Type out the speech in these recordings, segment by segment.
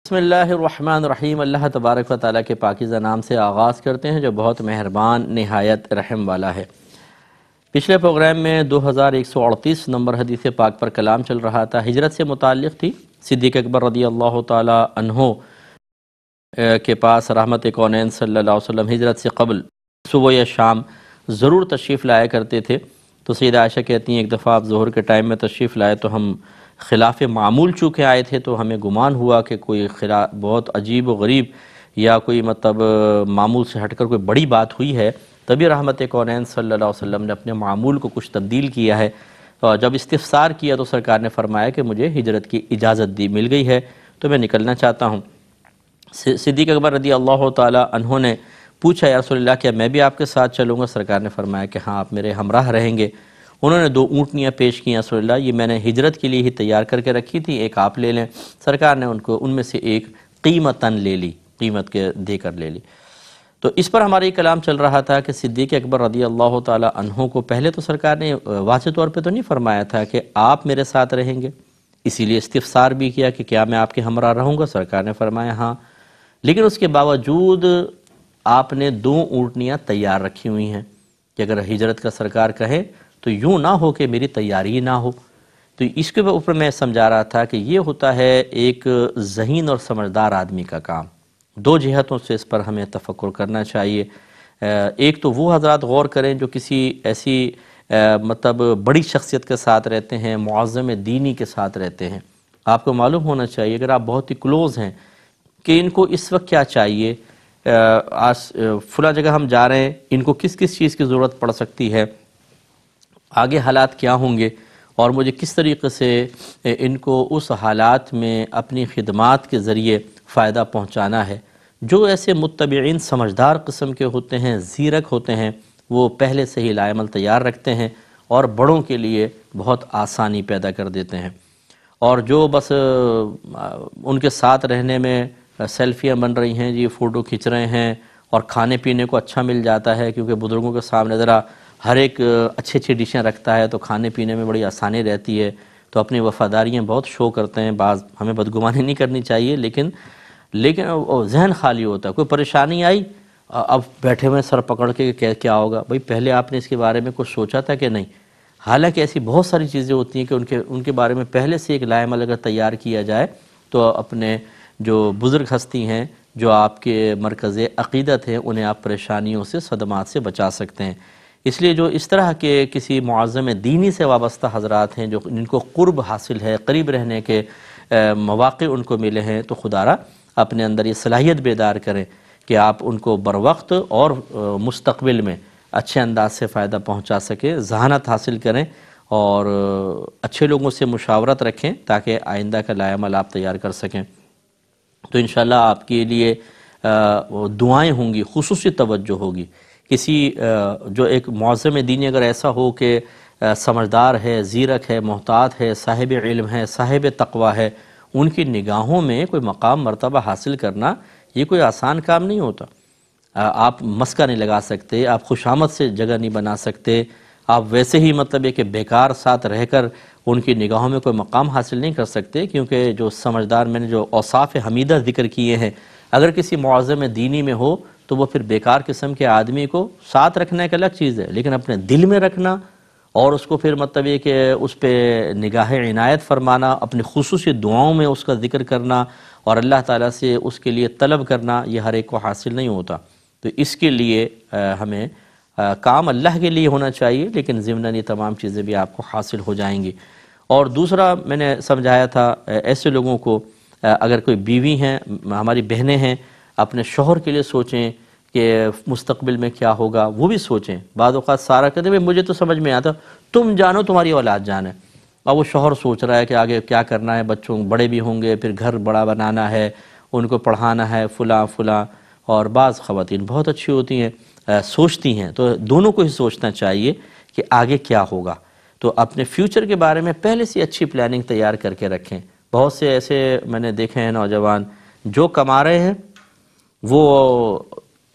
بسم اللہ الرحمن الرحیم۔ اللہ تبارک و تعالیٰ کے پاکیزہ نام سے آغاز کرتے ہیں جو بہت مہربان نہایت رحم والا ہے۔ پچھلے پروگرام میں 2138 نمبر حدیث پاک پر کلام چل رہا تھا، ہجرت سے متعلق تھی۔ صدیق اکبر رضی اللہ تعالیٰ عنہ کے پاس رحمت کونین صلی اللہ علیہ وسلم ہجرت سے قبل صبح یا شام ضرور تشریف لایا کرتے تھے۔ تو سیدہ عائشہ کہتی ہیں ایک دفعہ آپ ظہر کے ٹائم میں تشریف لائے تو ہم خلاف معمول چونکہ آئے تھے تو ہمیں گمان ہوا کہ کوئی بہت عجیب و غریب یا کوئی معمول سے ہٹ کر کوئی بڑی بات ہوئی ہے، تبھی رحمت کونین صلی اللہ علیہ وسلم نے اپنے معمول کو کچھ تبدیل کیا ہے۔ اور جب استفسار کیا تو سرکار نے فرمایا کہ مجھے ہجرت کی اجازت مل گئی ہے تو میں نکلنا چاہتا ہوں۔ صدیق اکبر رضی اللہ تعالی عنہ نے پوچھا یا رسول اللہ کیا میں بھی آپ کے ساتھ چلوں گا؟ سرکار نے فرمایا کہ ہاں آپ میرے ہمراہ رہیں گے۔ انہوں نے 2 اونٹنیاں پیش کی، یا رسول اللہ یہ میں نے ہجرت کے لیے ہی تیار کر کے رکھی تھی، ایک آپ لے لیں۔ سرکار نے ان میں سے ایک قیمتاً لے لی، قیمت کے دے کر لے لی۔ تو اس پر ہمارا یہ کلام چل رہا تھا کہ صدیق اکبر رضی اللہ تعالی عنہ کو پہلے تو سرکار نے واضح طور پہ تو نہیں فرمایا تھا کہ آپ میرے ساتھ رہیں گے، اسی لیے استفسار بھی کیا کہ کیا میں آپ کے ہمراہ رہوں گا؟ سرکار نے فرمایا ہاں، لیکن اس کے باوجود آپ نے 2 اونٹنیاں تیار رکھی ہوئی ہیں کہ اگر ہجرت کا سرکار کہے تو یوں نہ ہو کہ میری تیاری نہ ہو۔ تو اس کے اوپر میں سمجھا رہا تھا کہ یہ ہوتا ہے ایک ذہین اور سمجھدار آدمی کا کام۔ 2 جہتوں سے اس پر ہمیں تفکر کرنا چاہیے۔ ایک تو وہ حضرات غور کریں جو کسی ایسی بڑی شخصیت کے ساتھ رہتے ہیں، معظم دینی کے ساتھ رہتے ہیں۔ آپ کو معلوم ہونا چاہیے اگر آپ بہت ہی کلوز ہیں کہ ان کو اس وقت کیا چاہیے، فلاں جگہ ہم جا رہے ہیں، ان کو کس کس چیز کی ضرورت پڑ سکتی ہے، آگے حالات کیا ہوں گے، اور مجھے کس طریقے سے ان کو اس حالات میں اپنی خدمات کے ذریعے فائدہ پہنچانا ہے۔ جو ایسے متبعین سمجھدار قسم کے ہوتے ہیں، زیرک ہوتے ہیں، وہ پہلے سے ہی لائعمل تیار رکھتے ہیں اور بڑوں کے لیے بہت آسانی پیدا کر دیتے ہیں۔ اور جو بس ان کے ساتھ رہنے میں سیلفیاں بن رہی ہیں، جی فوٹو کھنچ رہے ہیں، اور کھانے پینے کو اچھا مل جاتا ہے کیونکہ بزرگوں کے سامنے ذرا ہر ایک اچھی ڈشیں رکھتا ہے تو کھانے پینے میں بڑی آسانی رہتی ہے، تو اپنی وفاداریاں بہت شو کرتے ہیں۔ بعض ہمیں بدگمانی نہیں کرنی چاہیے، لیکن ذہن خالی ہوتا ہے، کوئی پریشانی آئی اب بیٹھے ہوئے سر پکڑ کے کیا ہوگا؟ بھئی پہلے آپ نے اس کے بارے میں کچھ سوچا تھا کہ نہیں؟ حالانکہ ایسی بہت ساری چیزیں ہوتی ہیں کہ ان کے بارے میں پہلے سے ایک لائعمل اگر تیار کیا جائے تو اپنے جو بزرگ ہستی ہیں، جو آپ کے مرکز عقیدت ہیں، انہیں آپ پریشانیوں سے، صدمات سے بچا سکتے ہیں۔ اس لیے جو اس طرح کے کسی معظم دینی سے وابستہ حضرات ہیں جو ان کو قرب حاصل ہے، قریب رہنے کے مواقع ان کو ملے ہیں، تو خدا را اپنے اندر یہ صلاحیت بیدار کریں کہ آپ ان کو بروقت اور مستقبل میں اچھے انداز سے فائدہ پہنچا سکیں، ذہانت حاصل کریں اور اچھے لوگوں سے مشاورت رکھیں تاکہ آئندہ کا لائعمل آپ تیار کر سکیں۔ تو انشاءاللہ آپ کے لیے دعائیں ہوں گی، خصوصی توجہ ہوگی۔ کسی جو ایک معظم دینی اگر ایسا ہو کہ سمجھدار ہے، زیرک ہے، محتاط ہے، صاحب علم ہے، صاحب تقوی ہے، ان کی نگاہوں میں کوئی مقام مرتبہ حاصل کرنا یہ کوئی آسان کام نہیں ہوتا۔ آپ مسکا نہیں لگا سکتے، آپ خوشامد سے جگہ نہیں بنا سکتے، آپ ویسے ہی ہے کہ بیکار ساتھ رہ کر ان کی نگاہوں میں کوئی مقام حاصل نہیں کر سکتے، کیونکہ جو سمجھدار میں نے جو اوصاف حمیدہ ذکر کیے ہیں، اگر کسی معظم دینی میں ہو تو وہ پھر بیکار قسم کے آدمی کو ساتھ رکھنا ایک الگ چیز ہے، لیکن اپنے دل میں رکھنا اور اس کو پھر یہ کہ اس پہ نگاہ عنایت فرمانا، اپنی خصوصی دعاؤں میں اس کا ذکر کرنا اور اللہ تعالیٰ سے اس کے لیے طلب کرنا، یہ ہر ایک کو حاصل نہیں ہوتا۔ تو اس کے لیے ہمیں کام اللہ کے لیے ہونا چاہیے، لیکن ضمناً یہ تمام چیزیں بھی آپ کو حاصل ہو جائیں گی۔ اور دوسرا میں نے سمجھایا تھا ایسے لوگوں کو، اگر کوئی بیوی ہیں، ہماری بہنیں ہیں، اپنے شوہر کے لیے سوچیں کہ مستقبل میں کیا ہوگا، وہ بھی سوچیں۔ بعض اوقات سارا کہتے ہیں مجھے تو سمجھ میں آتا، تم جانو تمہاری اولاد جانے، اور وہ شوہر سوچ رہا ہے کہ آگے کیا کرنا ہے، بچوں بڑے بھی ہوں گے، پھر گھر بڑا بنانا ہے، ان کو پڑھانا ہے، فلاں۔ اور بعض خواتین بہت اچھی ہوتی ہیں، سوچتی ہیں، تو دونوں کو ہی سوچنا چاہیے کہ آگے کیا ہوگا۔ تو اپنے فیوچر کے بارے میں پہلے سے اچھی پلاننگ تیار کر کے رکھیں۔ بہت سے ایسے میں نے دیکھے ہیں نوجوان جو کما رہے ہیں وہ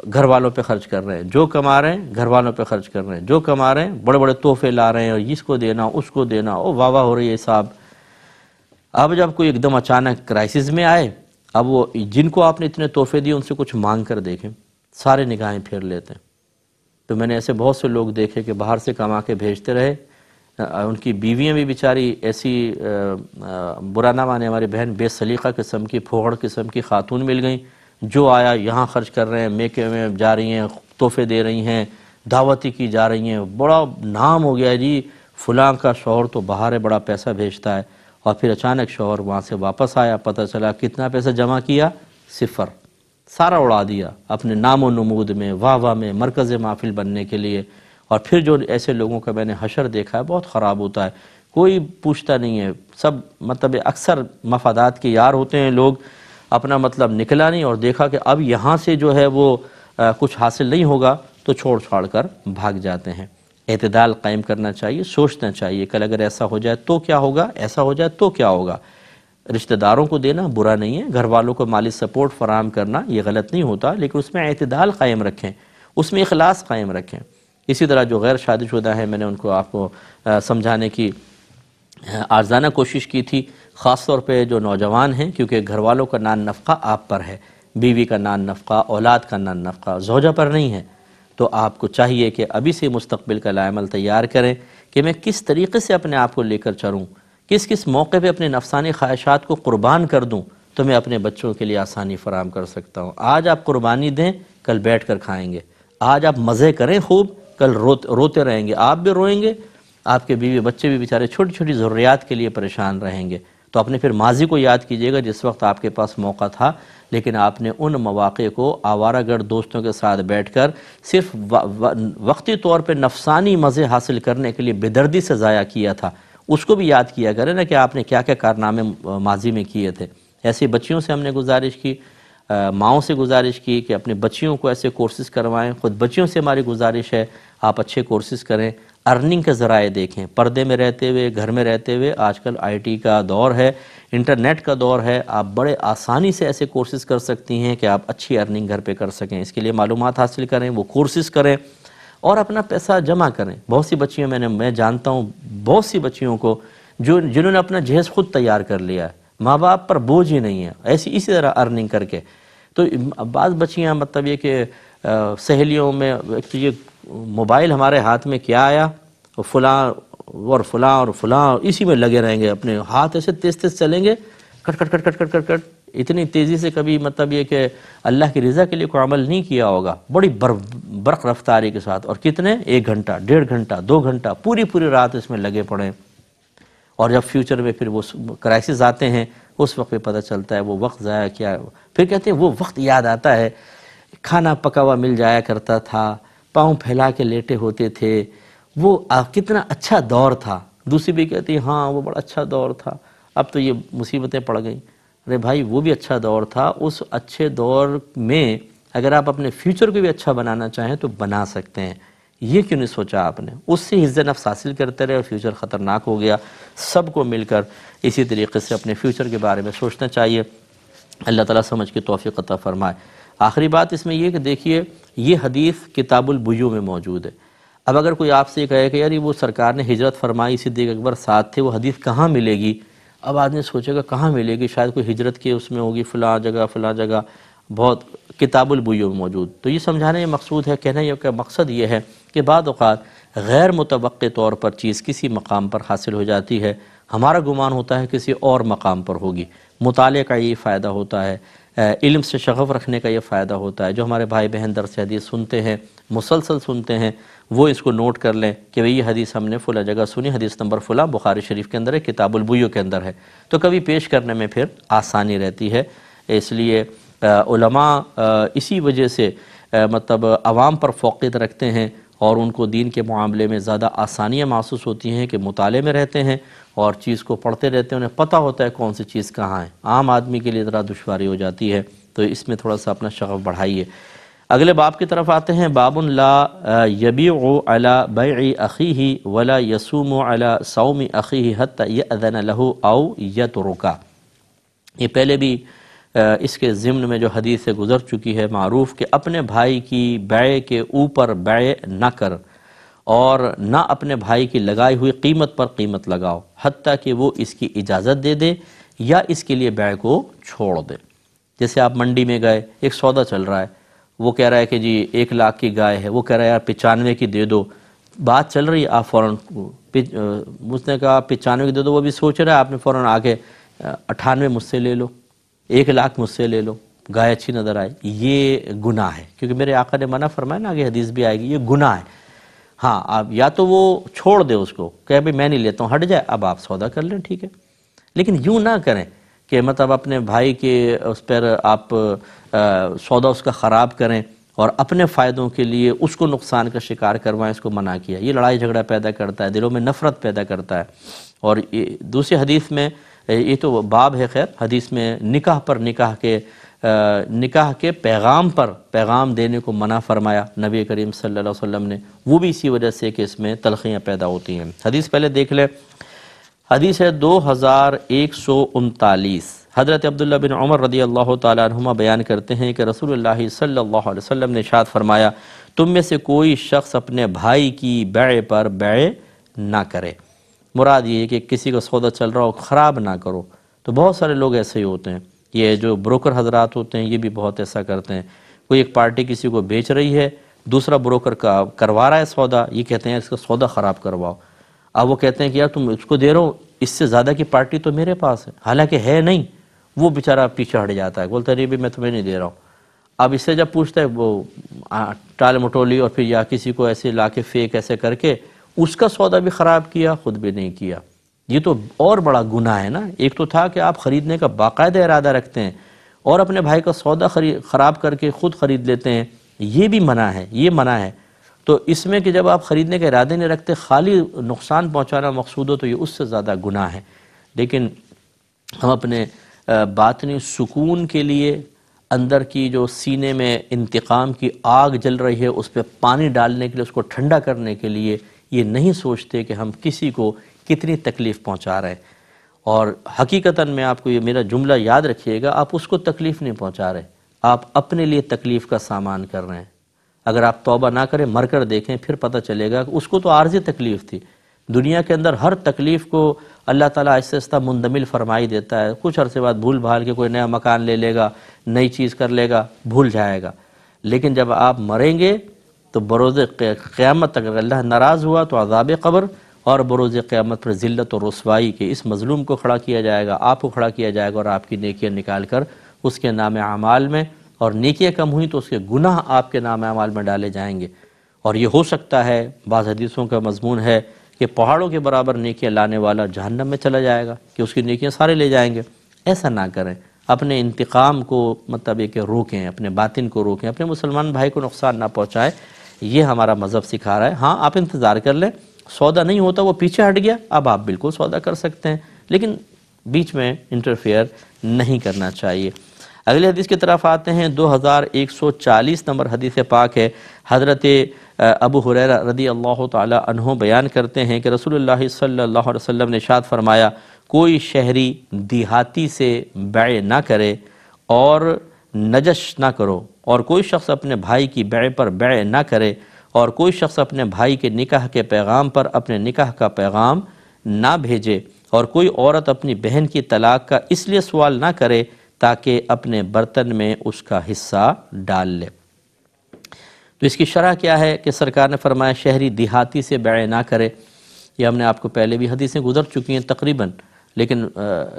گھر والوں پہ خرچ کر رہے ہیں، جو کما رہے ہیں گھر والوں پہ خرچ کر رہے ہیں، جو کما رہے ہیں بڑے بڑے تحفے لا رہے ہیں، اور اس کو دینا اس کو دینا، واہ واہ ہو رہی ہے صاحب۔ اب جب کوئی ایک دم اچانک کرائسس میں آئے، اب وہ جن کو آپ نے اتنے تحفے دیے ان سے کچھ مانگ کر دیکھیں، سارے نگاہیں پھیر لیتے ہیں۔ تو میں نے ایسے بہت سے لوگ دیکھے کہ باہر سے کما کے بھیجتے رہے، ان کی بیویاں بھی بیچاری ایسی برا نہ مانے ہماری بہن بے سلیقہ قسم کی، پھوڑ قسم کی خاتون مل گئیں، جو آیا یہاں خرچ کر رہے ہیں، میکے میں جا رہی ہیں، تحفے دے رہی ہیں، دعوتی کی جا رہی ہیں، بڑا نام ہو گیا جی فلاں کا شوہر تو باہر ہے، بڑا پیسہ بھیجتا ہے۔ اور پھر اچانک شوہر وہاں سے واپس آیا، پتہ چلا کتنا پیسہ جمع کیا، صفر، سارا اڑا دیا اپنے نام و نمود میں، واہ واہ میں، مرکز محفل بننے کے لیے۔ اور پھر جو ایسے لوگوں کا میں نے حشر دیکھا ہے بہت خراب ہوتا ہے، کوئی پوچھتا نہیں ہے، سب مطلب اکثر مفادات کے یار ہوتے ہیں لوگ، اپنا مطلب نکلا نہیں اور دیکھا کہ اب یہاں سے جو ہے وہ کچھ حاصل نہیں ہوگا تو چھوڑ چھاڑ کر بھاگ جاتے ہیں۔ اعتدال قائم کرنا چاہیے، سوچنا چاہیے کل اگر ایسا ہو جائے تو کیا ہوگا، ایسا ہو جائے تو کیا ہوگا۔ رشتہ داروں کو دینا برا نہیں ہے، گھر والوں کو مالی سپورٹ فراہم کرنا یہ غلط نہیں ہوتا، لیکن اس میں اعتدال قائم رکھیں، اس میں اخلاص قائم رکھیں۔ اسی طرح جو غیر شادی شدہ ہیں، میں نے ان کو آپ کو سمجھانے کی آرزانہ کوشش کی تھی، خاص طور پہ جو نوجوان ہیں، کیونکہ گھر والوں کا نان نفقہ آپ پر ہے، بیوی کا نان نفقہ، اولاد کا نان نفقہ زوجہ پر نہیں ہے۔ تو آپ کو چاہیے کہ ابھی سے مستقبل کا لائحہ تیار کریں کہ میں کس طریقے سے اپنے آپ کو لے کر چلوں، کس کس موقع پہ اپنے نفسانی خواہشات کو قربان کر دوں تو میں اپنے بچوں کے لیے آسانی فراہم کر سکتا ہوں۔ آج آپ قربانی دیں، کل بیٹھ کر کھائیں گے۔ آج آپ مزے کریں خوب، کل روتے رہیں گے، آپ بھی روئیں گے، آپ کے بیوی بچے بھی بیچارے چھوٹی چھوٹی ضروریات کے لیے پریشان رہیں گے۔ تو اپنے پھر ماضی کو یاد کیجئے گا جس وقت آپ کے پاس موقع تھا، لیکن آپ نے ان مواقع کو آوارہ گرد دوستوں کے ساتھ بیٹھ کر صرف وقتی طور پہ نفسانی مزے حاصل کرنے کے لیے بے دردی سے ضائع کیا تھا۔ اس کو بھی یاد کیا کریں نا کہ آپ نے کیا کیا کارنامے ماضی میں کیے تھے۔ ایسی بچیوں سے ہم نے گزارش کی، ماؤں سے گزارش کی کہ اپنے بچیوں کو ایسے کورسز کروائیں، خود بچیوں سے ہماری گزارش ہے آپ اچھے کورسز کریں، ارننگ کے ذرائع دیکھیں، پردے میں رہتے ہوئے، گھر میں رہتے ہوئے۔ آج کل آئی ٹی کا دور ہے، انٹرنیٹ کا دور ہے، آپ بڑے آسانی سے ایسے کورسز کر سکتی ہیں کہ آپ اچھی ارننگ گھر پہ کر سکیں۔ اس کے لیے معلومات حاصل کریں، وہ کورسز کریں اور اپنا پیسہ جمع کریں۔ بہت سی بچیاں میں جانتا ہوں، بہت سی بچیوں کو جنہوں نے اپنا جہیز خود تیار کر لیا ہے، ماں باپ پر بوجھ ہی نہیں ہے، اسی طرح ارننگ کر کے۔ تو بعض بچیاں مطلب یہ کہ سہیلیوں میں ایک تو یہ موبائل ہمارے ہاتھ میں کیا آیا، فلاں اور فلاں اور فلاں اسی میں لگے رہیں گے، اپنے ہاتھ ایسے تیز تیز چلیں گے، کٹ کٹ کٹ کٹ کٹ کٹ کٹ، اتنی تیزی سے کبھی مطلب یہ کہ اللہ کی رضا کے لیے کوئی عمل نہیں کیا ہوگا، بڑی برق رفتاری کے ساتھ، اور کتنے 1 گھنٹہ 1.5 گھنٹہ 2 گھنٹہ پوری رات اس میں لگے پڑے۔ اور جب فیوچر میں پھر وہ کرائسس آتے ہیں اس وقت پہ پتہ چلتا ہے وہ وقت ضائع کیا ہے۔ پھر کہتے ہیں وہ وقت یاد آتا ہے، کھانا پکا ہوا مل جایا کرتا تھا، پاؤں پھیلا کے لیٹے ہوتے تھے، وہ کتنا اچھا دور تھا۔ دوسری بھی کہتی ہے ہاں وہ بڑا اچھا دور تھا، اب تو یہ مصیبتیں پڑ گئیں۔ ارے بھائی وہ بھی اچھا دور تھا، اس اچھے دور میں اگر آپ اپنے فیوچر کو بھی اچھا بنانا چاہیں تو بنا سکتے ہیں۔ یہ کیوں نہیں سوچا آپ نے؟ اس سے عزت نفس حاصل کرتے رہے اور فیوچر خطرناک ہو گیا۔ سب کو مل کر اسی طریقے سے اپنے فیوچر کے بارے میں سوچنا چاہیے۔ اللہ تعالیٰ سمجھ کے توفیق عطا فرمائے۔ آخری بات اس میں یہ کہ دیکھیے یہ حدیث کتاب البیوع میں موجود ہے۔ اب اگر کوئی آپ سے کہے کہ یار وہ سرکار نے ہجرت فرمائی، صدیق اکبر ساتھ تھے، وہ حدیث کہاں ملے گی؟ اب آدمی سوچے گا کہاں ملے گی، شاید کوئی ہجرت کے اس میں ہوگی، فلاں جگہ بہت کتاب البیوع میں موجود۔ تو یہ سمجھانے کا مقصود ہے، کہنا یہ کہ مقصد یہ ہے کہ بعض اوقات غیر متوقع طور پر چیز کسی مقام پر حاصل ہو جاتی ہے، ہمارا گمان ہوتا ہے کسی اور مقام پر ہوگی۔ مطالعے کا یہ فائدہ ہوتا ہے، علم سے شغف رکھنے کا یہ فائدہ ہوتا ہے۔ جو ہمارے بھائی بہن درس حدیث سنتے ہیں، مسلسل سنتے ہیں، وہ اس کو نوٹ کر لیں کہ یہ حدیث ہم نے فلاں جگہ سنی، حدیث نمبر فلاں بخاری شریف کے اندر ہے، کتاب البیوع کے اندر ہے، تو کبھی پیش کرنے میں پھر آسانی رہتی ہے۔ اس لیے علماء اسی وجہ سے مطلب عوام پر فوقیت رکھتے ہیں اور ان کو دین کے معاملے میں زیادہ آسانیاں محسوس ہوتی ہیں کہ مطالعے میں رہتے ہیں اور چیز کو پڑھتے رہتے ہیں، انہیں پتہ ہوتا ہے کون سی چیز کہاں ہے۔ عام آدمی کے لیے ذرا دشواری ہو جاتی ہے، تو اس میں تھوڑا سا اپنا شغف بڑھائیے۔ اگلے باب کی طرف آتے ہیں، باب لا یبیع علی بیع اخیہ ولا یصوم علی صوم اخیہ حتی یأذن له او یترک۔ یہ پہلے بھی اس کے ضمن میں جو حدیث سے گزر چکی ہے معروف کہ اپنے بھائی کی بیع کے اوپر بیع نہ کر اور نہ اپنے بھائی کی لگائی ہوئی قیمت پر قیمت لگاؤ حتیٰ کہ وہ اس کی اجازت دے دے یا اس کے لیے بیع کو چھوڑ دے۔ جیسے آپ منڈی میں گئے، ایک سودا چل رہا ہے، وہ کہہ رہا ہے کہ جی 1 لاکھ کی گائے ہے، وہ کہہ رہا ہے یار 95 کی دے دو، بات چل رہی ہے، آپ فوراً اس نے کہا 95 کی دے دو، وہ بھی سوچ رہا ہے، آپ نے فوراً آگے 98 مجھ سے لے لو، 1 لاکھ مجھ سے لے لو، گائے اچھی نظر آئے، یہ گناہ ہے، کیونکہ میرے آقا نے منع فرمایا نا، آگے حدیث بھی آئے گی، یہ گناہ ہے۔ ہاں آپ یا تو وہ چھوڑ دے اس کو، کہ بھئی میں نہیں لیتا ہوں، ہٹ جائے، اب آپ سودا کر لیں، ٹھیک ہے، لیکن یوں نہ کریں کہ مطلب اپنے بھائی کے اس پر آپ سودا اس کا خراب کریں اور اپنے فائدوں کے لیے اس کو نقصان کا شکار کروائیں، اس کو منع کیا۔ یہ لڑائی جھگڑا پیدا کرتا ہے، دلوں میں نفرت پیدا کرتا ہے۔ اور دوسری حدیث میں، یہ تو باب ہے خیر، حدیث میں نکاح پر نکاح کے پیغام پر پیغام دینے کو منع فرمایا نبی کریم صلی اللہ علیہ وسلم نے، وہ بھی اسی وجہ سے کہ اس میں تلخیاں پیدا ہوتی ہیں۔ حدیث پہلے دیکھ لیں، حدیث ہے 2139۔ حضرت عبداللہ بن عمر رضی اللہ تعالیٰ عنہما بیان کرتے ہیں کہ رسول اللہ صلی اللہ علیہ وسلم نے ارشاد فرمایا، تم میں سے کوئی شخص اپنے بھائی کی بیع پر بیع نہ کرے۔ مراد یہ ہے کہ کسی کا سودا چل رہا ہو، خراب نہ کرو۔ تو بہت سارے لوگ ایسے ہی ہوتے ہیں، یہ جو بروکر حضرات ہوتے ہیں یہ بھی بہت ایسا کرتے ہیں۔ کوئی ایک پارٹی کسی کو بیچ رہی ہے، دوسرا بروکر کا کروا رہا ہے سودا، یہ کہتے ہیں اس کا سودا خراب کرواؤ۔ اب وہ کہتے ہیں کہ یار تم اس کو دے رہو، اس سے زیادہ کی پارٹی تو میرے پاس ہے، حالانکہ ہے نہیں، وہ بیچارہ پیچھے ہٹ جاتا ہے، بولتا ہے نہیں بھی میں تمہیں نہیں دے رہا ہوں۔ اب اس سے جب پوچھتا ہے وہ ٹال مٹولی اور پھر یا کسی کو ایسے لا کے فیک ایسے کر کے اس کا سودا بھی خراب کیا، خود بھی نہیں کیا، یہ تو اور بڑا گناہ ہے نا۔ ایک تو تھا کہ آپ خریدنے کا باقاعدہ ارادہ رکھتے ہیں اور اپنے بھائی کا سودا خراب کر کے خود خرید لیتے ہیں، یہ بھی منع ہے، یہ منع ہے۔ تو اس میں کہ جب آپ خریدنے کے ارادے نہیں رکھتے، خالی نقصان پہنچانا مقصود ہو تو یہ اس سے زیادہ گناہ ہے۔ لیکن ہم اپنے باطنی سکون کے لیے، اندر کی جو سینے میں انتقام کی آگ جل رہی ہے اس پہ پانی ڈالنے کے لیے، اس کو ٹھنڈا کرنے کے لیے یہ نہیں سوچتے کہ ہم کسی کو کتنی تکلیف پہنچا رہے ہیں۔ اور حقیقتاً میں آپ کو یہ میرا جملہ یاد رکھیے گا، آپ اس کو تکلیف نہیں پہنچا رہے، آپ اپنے لیے تکلیف کا سامان کر رہے ہیں۔ اگر آپ توبہ نہ کریں، مر کر دیکھیں، پھر پتہ چلے گا کہ اس کو تو عارضی تکلیف تھی۔ دنیا کے اندر ہر تکلیف کو اللہ تعالیٰ آہستہ آہستہ مندمل فرمائی دیتا ہے، کچھ عرصے بعد بھول بھال کے کوئی نیا مکان لے لے گا، نئی چیز کر لے گا، بھول جائے گا۔ لیکن جب آپ مریں گے تو بروز قیامت اگر اللہ ناراض ہوا تو عذاب قبر، اور بروز قیامت پر ذلت و رسوائی کے اس مظلوم کو کھڑا کیا جائے گا، آپ کو کھڑا کیا جائے گا، اور آپ کی نیکیاں نکال کر اس کے نام اعمال میں، اور نیکیاں کم ہوئیں تو اس کے گناہ آپ کے نام اعمال میں ڈالے جائیں گے۔ اور یہ ہو سکتا ہے، بعض حدیثوں کا مضمون ہے کہ پہاڑوں کے برابر نیکیاں لانے والا جہنم میں چلا جائے گا، کہ اس کی نیکیاں سارے لے جائیں گے۔ ایسا نہ کریں، اپنے انتقام کو مطلب یہ کہ روکیں، اپنے باطن کو روکیں، اپنے مسلمان بھائی کو نقصان نہ پہنچائیں، یہ ہمارا مذہب سکھا رہا ہے۔ ہاں آپ انتظار کر لیں، سودا نہیں ہوتا، وہ پیچھے ہٹ گیا، اب آپ بالکل سودا کر سکتے ہیں، لیکن بیچ میں انٹرفیئر نہیں کرنا چاہیے۔ اگلے حدیث کی طرف آتے ہیں، 2140 نمبر حدیث پاک ہے۔ حضرت ابو ہریرہ رضی اللہ تعالی عنہ بیان کرتے ہیں کہ رسول اللہ صلی اللہ علیہ وسلم نے ارشاد فرمایا، کوئی شہری دیہاتی سے بیع نہ کرے اور نجش نہ کرو، اور کوئی شخص اپنے بھائی کی بیع پر بیع نہ کرے، اور کوئی شخص اپنے بھائی کے نکاح کے پیغام پر اپنے نکاح کا پیغام نہ بھیجے، اور کوئی عورت اپنی بہن کی طلاق کا اس لیے سوال نہ کرے تاکہ اپنے برتن میں اس کا حصہ ڈال لے۔ تو اس کی شرح کیا ہے کہ سرکار نے فرمایا شہری دیہاتی سے بیع نہ کرے۔ یہ ہم نے آپ کو پہلے بھی حدیثیں گزر چکی ہیں تقریباً، لیکن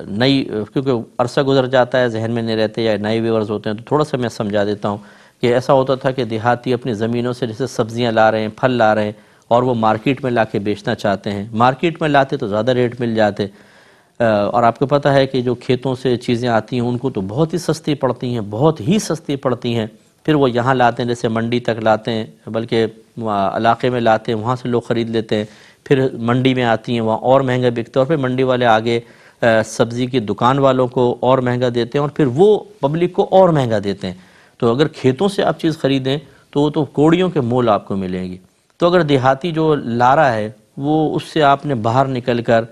نئی کیونکہ عرصہ گزر جاتا ہے، ذہن میں نہیں رہتے یا نئے ویورز ہوتے ہیں، تو تھوڑا سا میں سمجھا دیتا ہوں کہ ایسا ہوتا تھا کہ دیہاتی اپنی زمینوں سے جیسے سبزیاں لا رہے ہیں، پھل لا رہے ہیں، اور وہ مارکیٹ میں لا کے بیچنا چاہتے ہیں۔ مارکیٹ میں لاتے تو زیادہ ریٹ مل جاتے، اور آپ کو پتہ ہے کہ جو کھیتوں سے چیزیں آتی ہیں ان کو تو بہت ہی سستی پڑتی ہیں، بہت ہی سستی پڑتی ہیں، پھر وہ یہاں لاتے ہیں، جیسے منڈی تک لاتے ہیں، بلکہ علاقے میں لاتے ہیں، وہاں سے لوگ خرید لیتے ہیں، پھر منڈی میں آتی ہیں، وہاں اور مہنگا بکتا ہے، اور پھر منڈی والے آگے سبزی کی دکان والوں کو اور مہنگا دیتے ہیں، اور پھر وہ پبلک کو اور مہنگا دیتے ہیں۔ تو اگر کھیتوں سے آپ چیز خریدیں تو وہ تو کوڑیوں کے مول آپ کو ملیں گی۔ تو اگر دیہاتی جو لا رہا ہے وہ اس سے آپ نے باہر نکل کر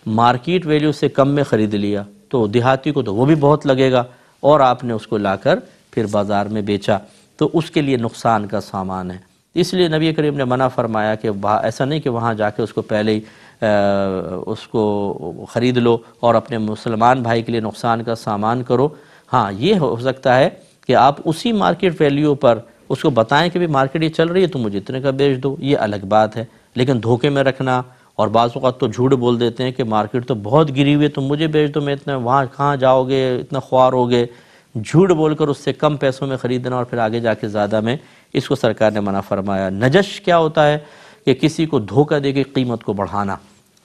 مارکیٹ ویلیو سے کم میں خرید لیا تو دیہاتی کو تو وہ بھی بہت لگے گا، اور آپ نے اس کو لا کر پھر بازار میں بیچا تو اس کے لیے نقصان کا سامان ہے۔ اس لیے نبی کریم نے منع فرمایا کہ ایسا نہیں کہ وہاں جا کے اس کو پہلے ہی اس کو خرید لو اور اپنے مسلمان بھائی کے لیے نقصان کا سامان کرو۔ ہاں یہ ہو سکتا ہے کہ آپ اسی مارکیٹ ویلیو پر اس کو بتائیں کہ بھی مارکیٹ یہ چل رہی ہے تو مجھے اتنے کا بیچ دو، یہ الگ بات ہے، لیکن دھوکے میں رکھنا، اور بعض اوقات تو جھوٹ بول دیتے ہیں کہ مارکیٹ تو بہت گری ہوئی ہے تم مجھے بیچ دو، میں اتنا وہاں کہاں جاؤ گے، اتنا خوار ہوگے، جھوٹ بول کر اس سے کم پیسوں میں خریدنا اور پھر آگے جا کے زیادہ میں، اس کو سرکار نے منع فرمایا۔ نجش کیا ہوتا ہے کہ کسی کو دھوکہ دے کے قیمت کو بڑھانا،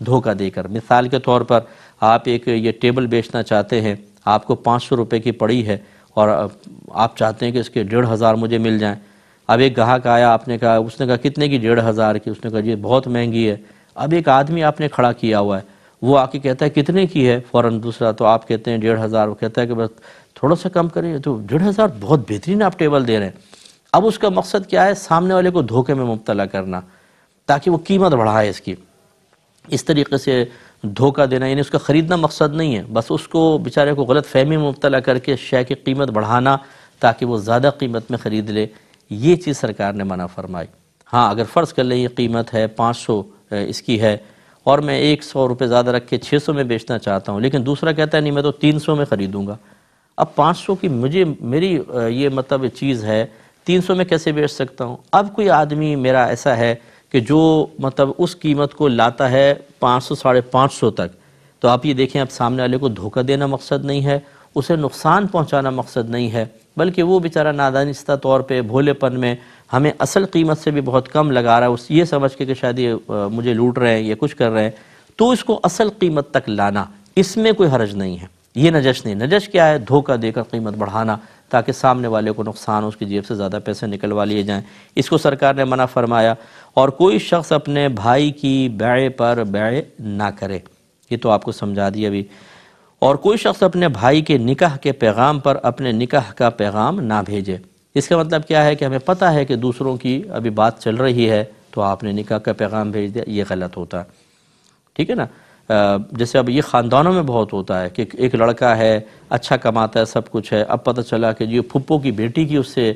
دھوکہ دے کر، مثال کے طور پر آپ ایک یہ ٹیبل بیچنا چاہتے ہیں، آپ کو 500 روپے کی پڑی ہے اور آپ چاہتے ہیں کہ اس کے 1,500 مجھے مل جائیں۔ اب ایک گاہک آیا، آپ نے کہا، اس نے کہا کتنے کی؟ 1,500 کی۔ اس نے کہا جی بہت مہنگی ہے۔ اب ایک آدمی آپ نے کھڑا کیا ہوا ہے، وہ آ کے کہتا ہے کتنے کی ہے فوراً دوسرا، تو آپ کہتے ہیں 1,500، وہ کہتا ہے کہ بس تھوڑا سا کم کریے، تو 1,500 بہت بہترین آپ ٹیبل دے رہے ہیں۔ اب اس کا مقصد کیا ہے؟ سامنے والے کو دھوکے میں مبتلا کرنا تاکہ وہ قیمت بڑھائے اس کی۔ اس طریقے سے دھوکہ دینا، یعنی اس کا خریدنا مقصد نہیں ہے، بس اس کو بیچارے کو غلط فہمی میں مبتلا کر کے شے کی قیمت بڑھانا تاکہ وہ زیادہ قیمت میں خرید لے، یہ چیز سرکار نے منع فرمائی۔ ہاں اگر فرض کر لیں یہ قیمت ہے 500 اس کی ہے اور میں 100 روپے زیادہ رکھ کے 600 میں بیچنا چاہتا ہوں، لیکن دوسرا کہتا ہے نہیں میں تو 300 میں خریدوں گا۔ اب 500 کی میری یہ مطلب چیز ہے، 300 میں کیسے بیچ سکتا ہوں؟ اب کوئی آدمی میرا ایسا ہے کہ جو مطلب اس قیمت کو لاتا ہے 500 550 تک، تو آپ یہ دیکھیں اب سامنے والے کو دھوکہ دینا مقصد نہیں ہے، اسے نقصان پہنچانا مقصد نہیں ہے، بلکہ وہ بیچارہ نادانستہ طور پہ بھولے پن میں ہمیں اصل قیمت سے بھی بہت کم لگا رہا ہے، یہ سمجھ کے کہ شاید یہ مجھے لوٹ رہے ہیں، یہ کچھ کر رہے ہیں، تو اس کو اصل قیمت تک لانا، اس میں کوئی حرج نہیں ہے، یہ نجش نہیں۔ نجش کیا ہے؟ دھوکہ دے کر قیمت بڑھانا تاکہ سامنے والے کو نقصان ہو، اس کی جیب سے زیادہ پیسے نکلوا لیے جائیں، اس کو سرکار نے منع فرمایا۔ اور کوئی شخص اپنے بھائی کی بیع پر بیع نہ کرے، یہ تو آپ کو سمجھا دیا ابھی۔ اور کوئی شخص اپنے بھائی کے نکاح کے پیغام پر اپنے نکاح کا پیغام نہ بھیجے۔ اس کا مطلب کیا ہے کہ ہمیں پتہ ہے کہ دوسروں کی ابھی بات چل رہی ہے تو آپ نے نکاح کا پیغام بھیج دیا، یہ غلط ہوتا ہے، ٹھیک ہے نا؟ جیسے اب یہ خاندانوں میں بہت ہوتا ہے کہ ایک لڑکا ہے، اچھا کماتا ہے، سب کچھ ہے، اب پتہ چلا کہ یہ پھپھو کی بیٹی کی اس سے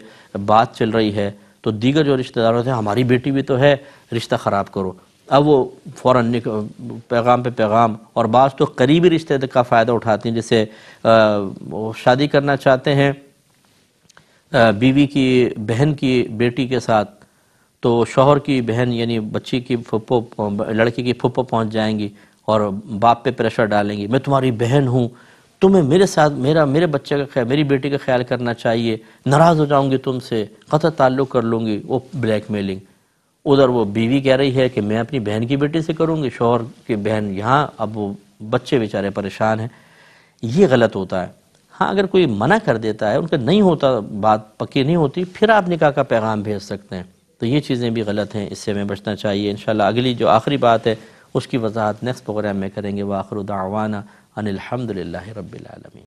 بات چل رہی ہے، تو دیگر جو رشتہ دار ہوتے ہیں ہماری بیٹی بھی تو ہے، رشتہ خراب کرو۔ اب وہ فوراً پیغام پہ پیغام، اور بعض تو قریبی رشتے کا فائدہ اٹھاتے ہیں، جیسے وہ شادی کرنا چاہتے ہیں بیوی کی بہن کی بیٹی کے ساتھ، تو شوہر کی بہن یعنی بچی کی پھپھو، لڑکی کی پھپھو پہنچ جائیں گی اور باپ پہ پریشر ڈالیں گی، میں تمہاری بہن ہوں، تمہیں میرے ساتھ میرے بچے کا خیال، میری بیٹی کا خیال کرنا چاہیے، ناراض ہو جاؤں گی تم سے، قطع تعلق کر لوں گی، وہ بلیک میلنگ۔ ادھر وہ بیوی کہہ رہی ہے کہ میں اپنی بہن کی بیٹی سے کروں گی، شوہر کی بہن یہاں، اب وہ بچے بیچارے پریشان ہیں، یہ غلط ہوتا ہے۔ ہاں اگر کوئی منع کر دیتا ہے، ان کا نہیں ہوتا، بات پکی نہیں ہوتی، پھر آپ نکاح کا پیغام بھیج سکتے ہیں، تو یہ چیزیں بھی غلط ہیں، اس سے ہمیں بچنا چاہیے۔ انشاءاللہ اگلی جو آخری بات ہے اس کی وضاحت نیکسٹ پروگرام میں کریں گے۔ وآخر دعوانا ان الحمدللہ رب العالمین۔